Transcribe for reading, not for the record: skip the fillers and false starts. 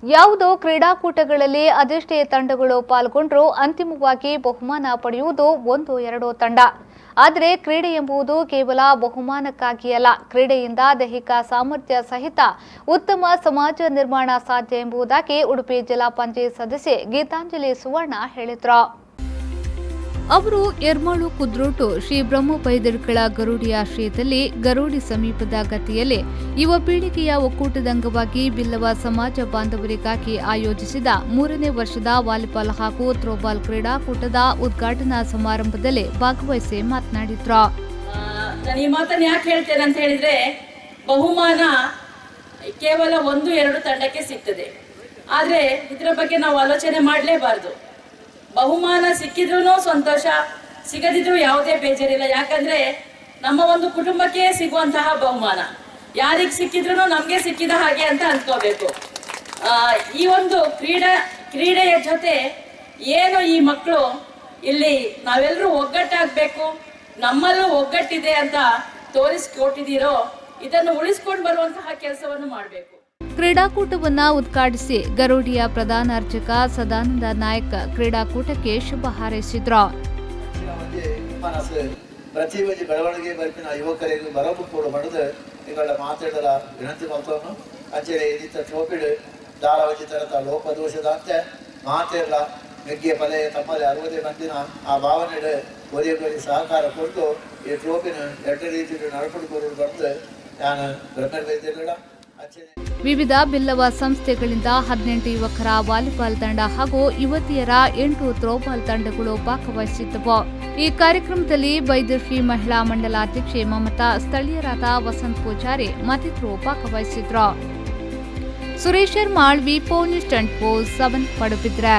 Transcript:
ಯಾವುದೋ ಕ್ರೀಡಾಕೂಟಗಳಲ್ಲಿ ಅದೆಷ್ಟೇ ತಂಡಗಳು ಪಾಲ್ಗೊಂಡ್ರೂ ಅಂತಿಮವಾಗಿ ಬಹುಮಾನ ಪಡೆಯುವುದು 1-2 ತಂಡ. ಆದರೆ ಕ್ರೀಡೆ ಎಂಬುದು ಕೇವಲ ಬಹುಮಾನಕ್ಕಾಗಿ ಅಲ್ಲ, ಕ್ರೀಡೆಯಿಂದ ದೈಹಿಕ ಸಾಮರ್ಥ್ಯ ಸಹಿತ ಉತ್ತಮ ಸಮಾಜ ನಿರ್ಮಾಣ ಸಾಧ್ಯ ಎಂಬುದಾಗಿ ಉಡುಪಿ ಜಿಲ್ಲಾ ಪಂಚಾಯತ್ ಸದಸ್ಯೆ ಗೀತಾಂಜಲಿ ಸುವರ್ಣ ಹೇಳಿದರು. ಅವರು ಎರ್ಮಾಳು ಕುದ್ರೋಟು ಶ್ರೀ ಬ್ರಹ್ಮ ಬೈದರ್ಕಳ ಗರುಡಿ ಆಶ್ರಯದಲ್ಲಿ ಗರುಡಿ ಸಮೀಪದ ಗತಿಯಲ್ಲಿ ಯುವ ಪೀಳಿಗೆಯ ಒಕ್ಕೂಟದ ಅಂಗವಾಗಿ ಬಿಲ್ಲವ ಸಮಾಜ ಬಾಂಧವರಿಗಾಗಿ ಆಯೋಜಿಸಿದ 3ನೇ ವರ್ಷದ ವಾಲಿಬಾಲ್ ಹಾಗೂ ಥ್ರೋಬಾಲ್ ಕ್ರೀಡಾಕೂಟದ ಉದ್ಘಾಟನಾ ಸಮಾರಂಭದಲ್ಲಿ ಭಾಗವಹಿಸಿ ಮಾತನಾಡಿದ್ರು. ನಾನು ಈ ಮಾತನ್ನು ಯಾಕೆ ಹೇಳ್ತೇನೆ ಅಂತ ಹೇಳಿದ್ರೆ, ಬಹುಮಾನ ಕೇವಲ 1-2 ತಂಡಕ್ಕೆ ಸಿಗ್ತದೆ. ಆದ್ರೆ ಇದರ ಬಗ್ಗೆ ನಾವು ಆಲೋಚನೆ ಮಾಡಲೇಬಾರದು. ಬಹುಮಾನ ಸಿಕ್ಕಿದ್ರೂ ಸಂತೋಷ, ಸಿಗದಿದ್ರು ಯಾವುದೇ ಬೇಜಾರಿಲ್ಲ. ಯಾಕಂದ್ರೆ ನಮ್ಮ ಒಂದು ಕುಟುಂಬಕ್ಕೆ ಸಿಗುವಂತಹ ಬಹುಮಾನ ಯಾರಿಗೆ ಸಿಕ್ಕಿದ್ರು ನಮ್ಗೆ ಸಿಕ್ಕಿದ ಹಾಗೆ ಅಂತ ಅನ್ಕೋಬೇಕು. ಈ ಒಂದು ಕ್ರೀಡೆಯ ಜೊತೆ ಏನು ಈ ಮಕ್ಕಳು ಇಲ್ಲಿ ನಾವೆಲ್ಲರೂ ಒಗ್ಗಟ್ಟಾಗಬೇಕು, ನಮ್ಮಲ್ಲೂ ಒಗ್ಗಟ್ಟಿದೆ ಅಂತ ತೋರಿಸ್ಕೊಟ್ಟಿದ್ದೀರೋ, ಇದನ್ನು ಉಳಿಸ್ಕೊಂಡು ಬರುವಂತಹ ಕೆಲಸವನ್ನು ಮಾಡಬೇಕು. ಕ್ರೀಡಾಕೂಟವನ್ನು ಉದ್ಘಾಟಿಸಿ ಗರುಡಿಯ ಪ್ರಧಾನ ಅರ್ಚಕ ಸದಾನಂದ ನಾಯಕ್ ಕ್ರೀಡಾಕೂಟಕ್ಕೆ ಶುಭ ಹಾರೈಸಿದ್ರು. ಪ್ರತಿಯೊಂದು ಬೆಳವಣಿಗೆ ಬರ್ಪಿನ ಯುವಕರಿಗೆ ಬರಬುಟ್ಟು ಮಾಡುದು ನಿಗಳ ಮಾತಾಡಲ ವಿನಂತಿ ಮಾಡ್ತವನು ಅಂಚೆಡೆ ಇದಿತ್ತ ಟ್ರೋಪಿಡ್ ಧಾರಾವತಿ ತರತ ಲೋಪದೋಷದ ಅಂತ ಮಾತೇರ್ಲ ಮೆಗ್ಗಿಯ ಪಲೆ ತಮ್ಮಲ್ಲಿ 60 ಮಂದಿನ ಆ ಭಾವನೆ ಒದಗಿ ಸಹಕಾರ ಕೊಟ್ಟು ಈ ಟ್ರೋಪಿನ 2 ರೀತಿ ನಡ್ಕೊಂಡು ಬಂದು ನಾನು ಬ್ರಹ್ಮ ವೈದ್ಯರ ವಿವಿಧ ಬಿಲ್ಲವ ಸಂಸ್ಥೆಗಳಿಂದ 18 ಯುವಕರ ವಾಲಿಬಾಲ್ ತಂಡ ಹಾಗೂ ಯುವತಿಯರ 8 ಥ್ರೋಬಾಲ್ ತಂಡಗಳು ಭಾಗವಹಿಸಿದ್ದವು. ಈ ಕಾರ್ಯಕ್ರಮದಲ್ಲಿ ಬೈದರ್ಶ್ರೀ ಮಹಿಳಾ ಮಂಡಲಾಧ್ಯಕ್ಷೆ ಮಮತಾ, ಸ್ಥಳೀಯರಾದ ವಸಂತ್ ಪೂಜಾರಿ ಮತ್ತಿತರರು ಭಾಗವಹಿಸಿದ್ರು. ಸುರೇಶ್ ಶರ್ಮಾಳ್, ವಿ4 ನ್ಯೂಸ್ 24/7 ಪಡುಬಿದ್ರೆ.